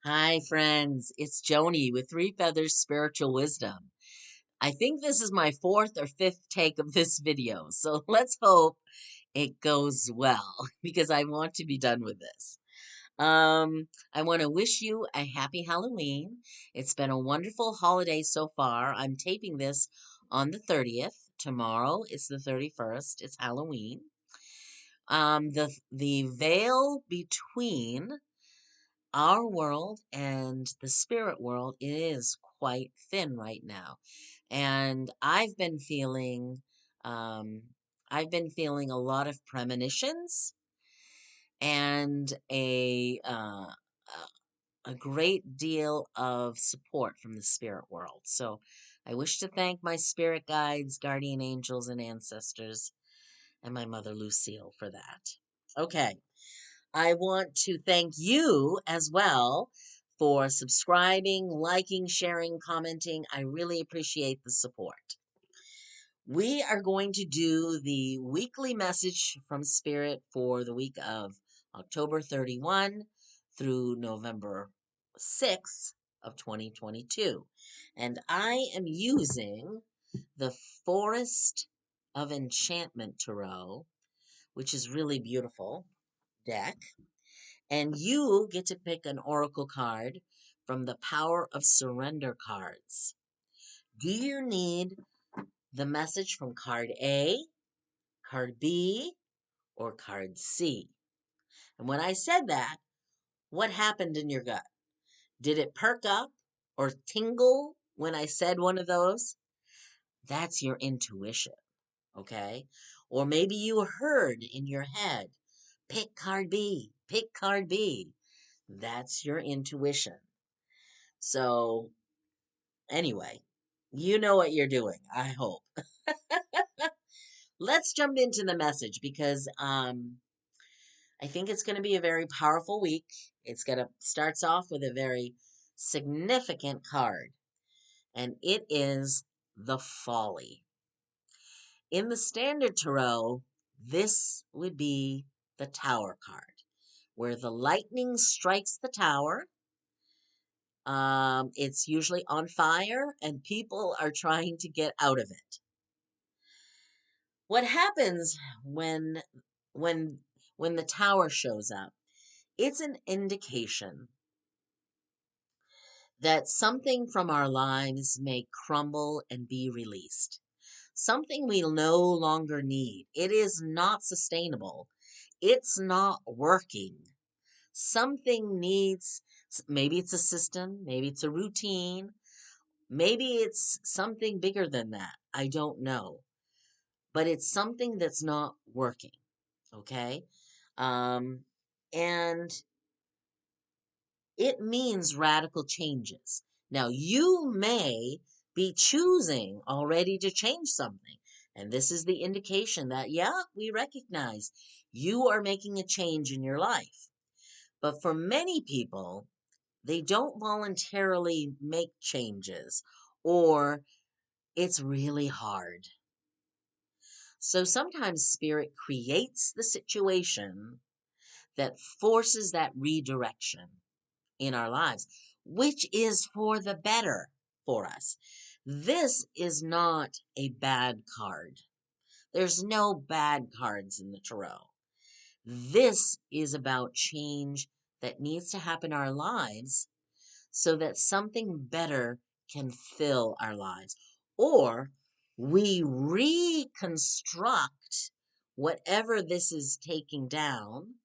Hi, friends. It's Joni with Three Feathers Spiritual Wisdom. I think this is my fourth or fifth take of this video, so let's hope it goes well because I want to be done with this. I want to wish you a happy Halloween. It's been a wonderful holiday so far. I'm taping this on the 30th. Tomorrow is the 31st. It's Halloween. The veil between our world and the spirit world is quite thin right now. And um, I've been feeling a lot of premonitions and a great deal of support from the spirit world. So I wish to thank my spirit guides, guardian angels, and ancestors, and my mother Lucille for that. Okay. I want to thank you as well for subscribing, liking, sharing, commenting. I really appreciate the support. We are going to do the weekly message from Spirit for the week of October 31 through November 6th of 2022. And I am using the Forest of Enchantment Tarot, which is really beautiful deck. And you get to pick an oracle card from the Power of Surrender cards. Do you need the message from card A, card B, or card C? And when I said that, what happened in your gut? Did it perk up or tingle when I said one of those? That's your intuition, okay? Or maybe you heard in your head, pick card B, pick card B. That's your intuition. So, anyway, you know what you're doing, I hope. Let's jump into the message because I think it's going to be a very powerful week. It's going to starts off with a very significant card, and it is the Folly. In the standard tarot, this would be the Tower card, where the lightning strikes the tower. It's usually on fire, and people are trying to get out of it. What happens when when the tower shows up? It's an indication that something from our lives may crumble and be released. Something we no longer need. It is not sustainable. It's not working. Something needs, maybe it's a system, maybe it's a routine, maybe it's something bigger than that. I don't know. But it's something that's not working. Okay? Um, and it means radical changes. Now, you may be choosing already to change something. And this is the indication that, yeah, we recognize you are making a change in your life. But for many people, they don't voluntarily make changes or it's really hard. So sometimes spirit creates the situation that forces that redirection in our lives, which is for the better for us. This is not a bad card. There's no bad cards in the tarot. This is about change that needs to happen in our lives so that something better can fill our lives. Or we reconstruct whatever this is taking down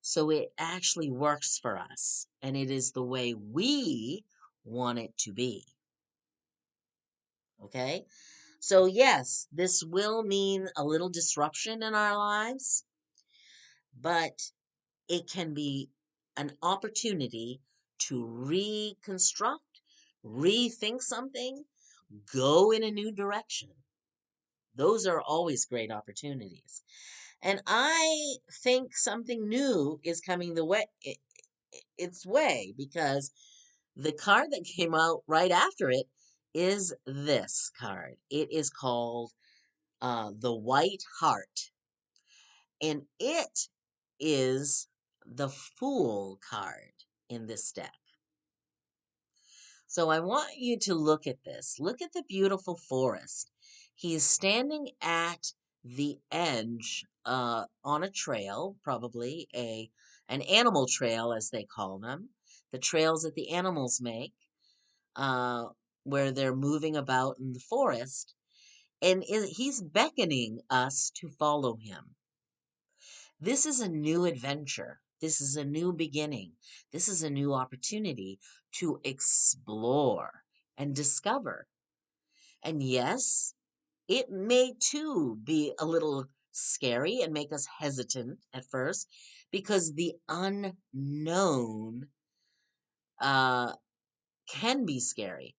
so it actually works for us and it is the way we want it to be. Okay? So, yes, this will mean a little disruption in our lives, but it can be an opportunity to reconstruct, rethink something, go in a new direction. Those are always great opportunities. And I think something new is coming its way because the card that came out right after it is this card. It is called the White Heart, and it is the Fool card. in this deck. So I want you to look at this. Look at the beautiful forest. He is standing at the edge on a trail, probably an animal trail, as they call them, the trails that the animals make, uh, where they're moving about in the forest. And he's beckoning us to follow him. This is a new adventure. This is a new beginning. This is a new opportunity to explore and discover. And yes, it may too be a little scary and make us hesitant at first because the unknown uh, can be scary.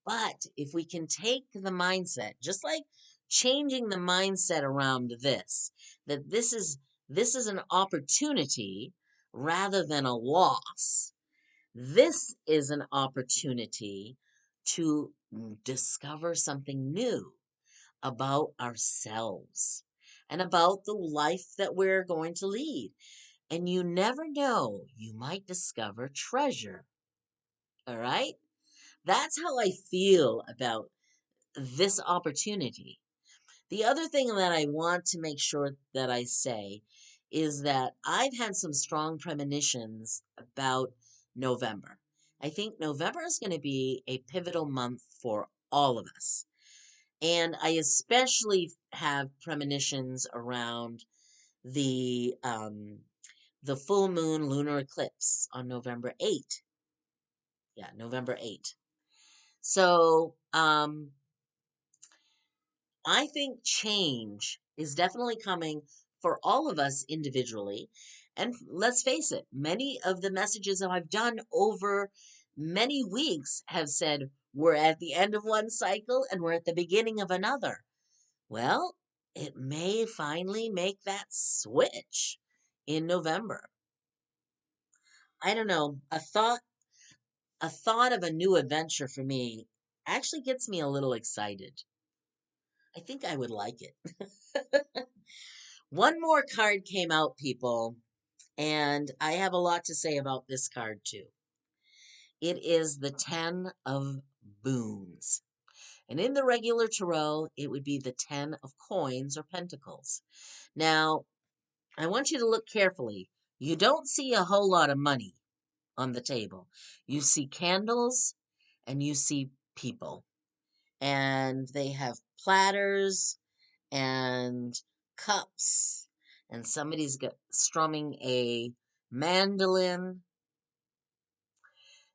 But if we can take the mindset, just like changing the mindset around this, that this is an opportunity rather than a loss. This is an opportunity to discover something new about ourselves and about the life that we're going to lead. And you never know, you might discover treasure. All right? That's how I feel about this opportunity. The other thing that I want to make sure that I say is that I've had some strong premonitions about November. I think November is going to be a pivotal month for all of us. And I especially have premonitions around the um, the full moon lunar eclipse on November 8th. Yeah, November 8th. So I think change is definitely coming for all of us individually. And let's face it, many of the messages that I've done over many weeks have said we're at the end of one cycle and we're at the beginning of another. Well, it may finally make that switch in November. I don't know, a thought of a new adventure for me actually gets me a little excited. I think I would like it. One more card came out, people, and I have a lot to say about this card too. It is the Ten of Boons. And in the regular tarot, it would be the Ten of Coins or Pentacles. Now, I want you to look carefully. You don't see a whole lot of money on the table. You see candles and you see people. And they have platters and cups, and somebody's strumming a mandolin.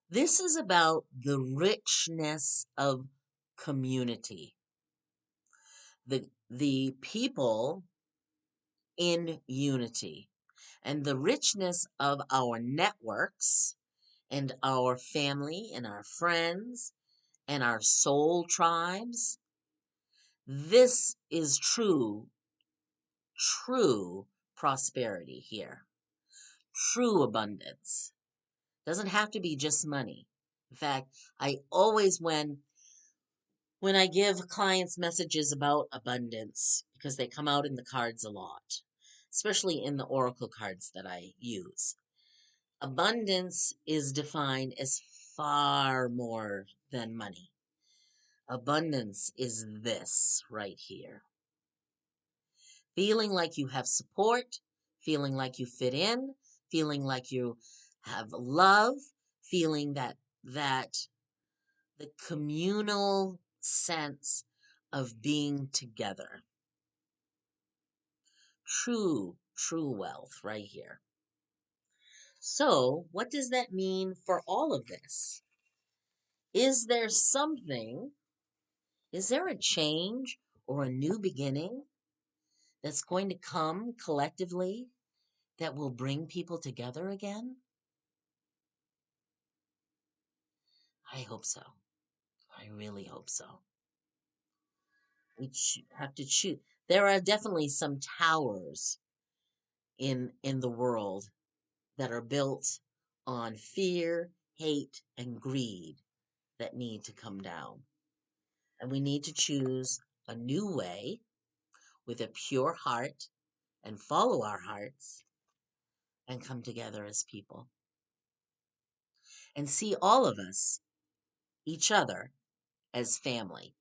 This is about the richness of community, the people in unity, and the richness of our networks and our family and our friends and our soul tribes. This is true prosperity here, true abundance. Doesn't have to be just money. In fact, I always, when I give clients messages about abundance, because they come out in the cards a lot, especially in the oracle cards that I use, abundance is defined as far more than money. Abundance is this right here. Feeling like you have support, feeling like you fit in, feeling like you have love, feeling that the communal sense of being together. True wealth right here. So, what does that mean for all of this? Is there something, is there a change or a new beginning that's going to come collectively that will bring people together again? I hope so. I really hope so. We have to choose. There are definitely some towers in the world that are built on fear, hate, and greed that need to come down. And we need to choose a new way with a pure heart and follow our hearts and come together as people. and see all of us, each other, as family.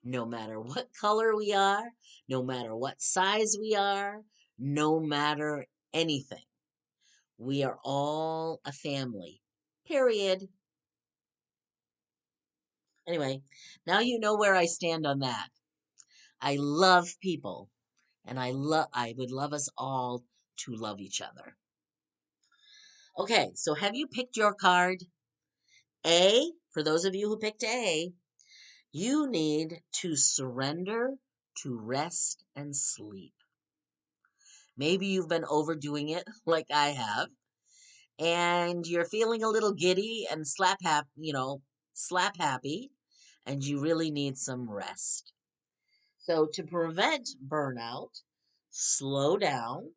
No matter what color we are, no matter what size we are, no matter anything, we are all a family. Period. Anyway, now you know where I stand on that. I love people, and I would love us all to love each other. Okay, so have you picked your card? A, for those of you who picked A, you need to surrender to rest and sleep. Maybe you've been overdoing it like I have, and you're feeling a little giddy and slap happy, and you really need some rest. So to prevent burnout, slow down,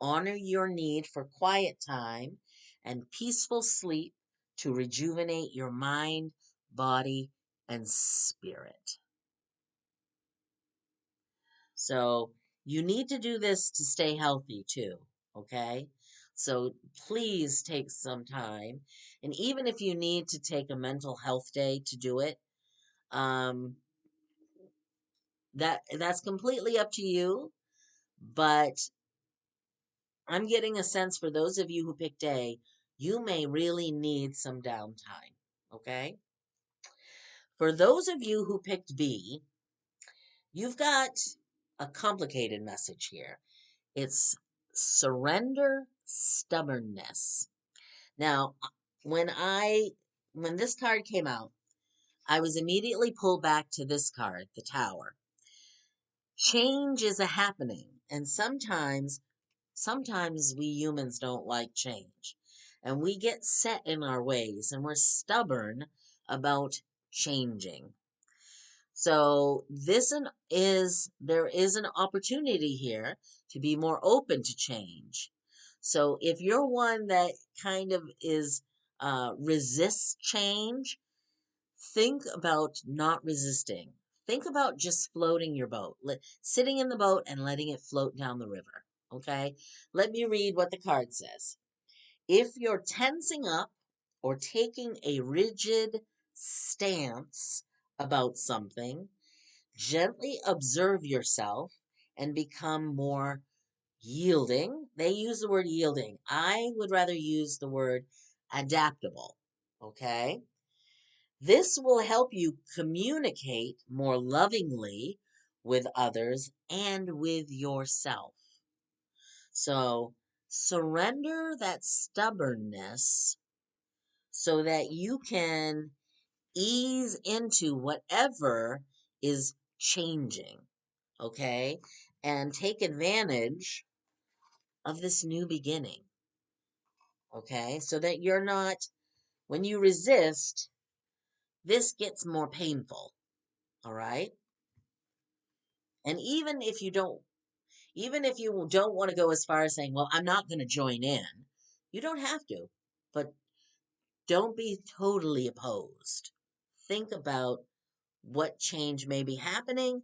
honor your need for quiet time and peaceful sleep to rejuvenate your mind, body, and spirit. So you need to do this to stay healthy too, okay? So please take some time. And even if you need to take a mental health day to do it, um, that's completely up to you. But I'm getting a sense for those of you who picked A, you may really need some downtime, okay? For those of you who picked B, you've got a complicated message here. It's surrender stubbornness. Now, when this card came out, I was immediately pulled back to this card, the Tower. Change is a happening, and sometimes we humans don't like change. And we get set in our ways and we're stubborn about changing. So there is an opportunity here to be more open to change. So if you're one that kind of is resists change, think about not resisting. Think about just floating your boat, sitting in the boat and letting it float down the river. Okay? Let me read what the card says. If you're tensing up or taking a rigid stance about something, gently observe yourself and become more yielding. They use the word yielding. I would rather use the word adaptable. Okay? This will help you communicate more lovingly with others and with yourself. So surrender that stubbornness so that you can ease into whatever is changing, okay? And take advantage of this new beginning, okay? So that you're not, when you resist, this gets more painful, all right? And even if you don't want to go as far as saying, well, I'm not going to join in, you don't have to, but don't be totally opposed. Think about what change may be happening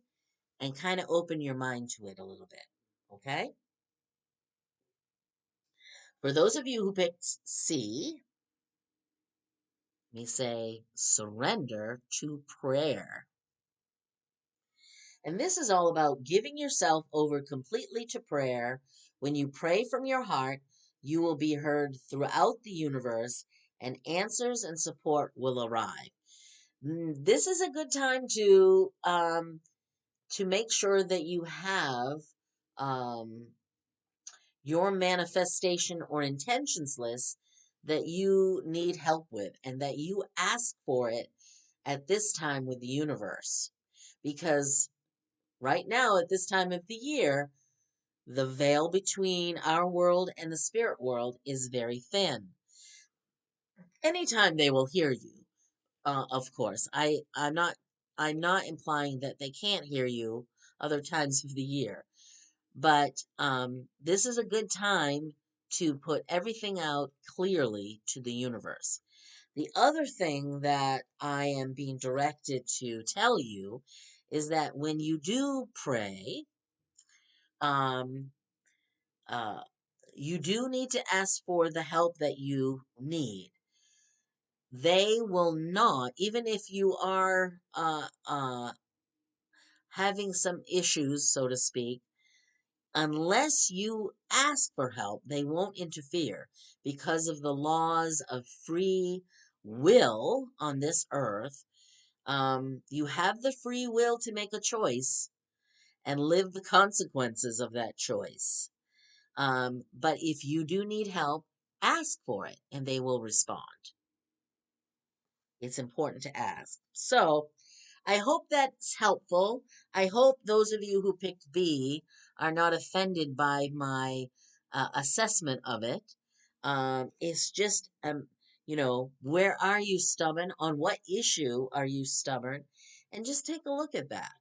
and kind of open your mind to it a little bit. Okay? For those of you who picked C, we say surrender to prayer. And this is all about giving yourself over completely to prayer. When you pray from your heart, you will be heard throughout the universe and answers and support will arrive. This is a good time to make sure that you have um, your manifestation or intentions list that you need help with and that you ask for it at this time with the universe. Because right now, at this time of the year, the veil between our world and the spirit world is very thin. Anytime they will hear you, of course. I'm not implying that they can't hear you other times of the year. But this is a good time to put everything out clearly to the universe. The other thing that I am being directed to tell you is that when you do pray, um, uh, you do need to ask for the help that you need. they will not, even if you are having some issues, so to speak, unless you ask for help, they won't interfere because of the laws of free will on this earth. You have the free will to make a choice and live the consequences of that choice. But if you do need help, ask for it and they will respond. It's important to ask. So I hope that's helpful. I hope those of you who picked B are not offended by my assessment of it. It's just, where are you stubborn? On what issue are you stubborn? And just take a look at that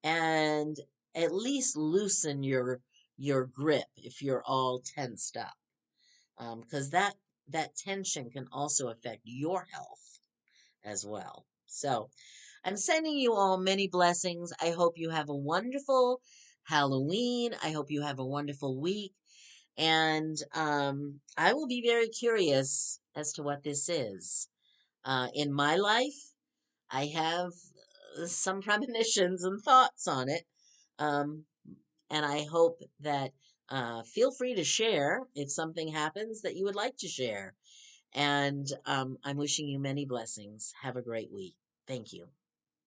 and at least loosen your grip if you're all tensed up, because that tension can also affect your health as well. So I'm sending you all many blessings. I hope you have a wonderful Halloween. I hope you have a wonderful week. And I will be very curious as to what this is. In my life, I have some premonitions and thoughts on it. Um, and I hope that feel free to share if something happens that you would like to share. And I'm wishing you many blessings. Have a great week. Thank you.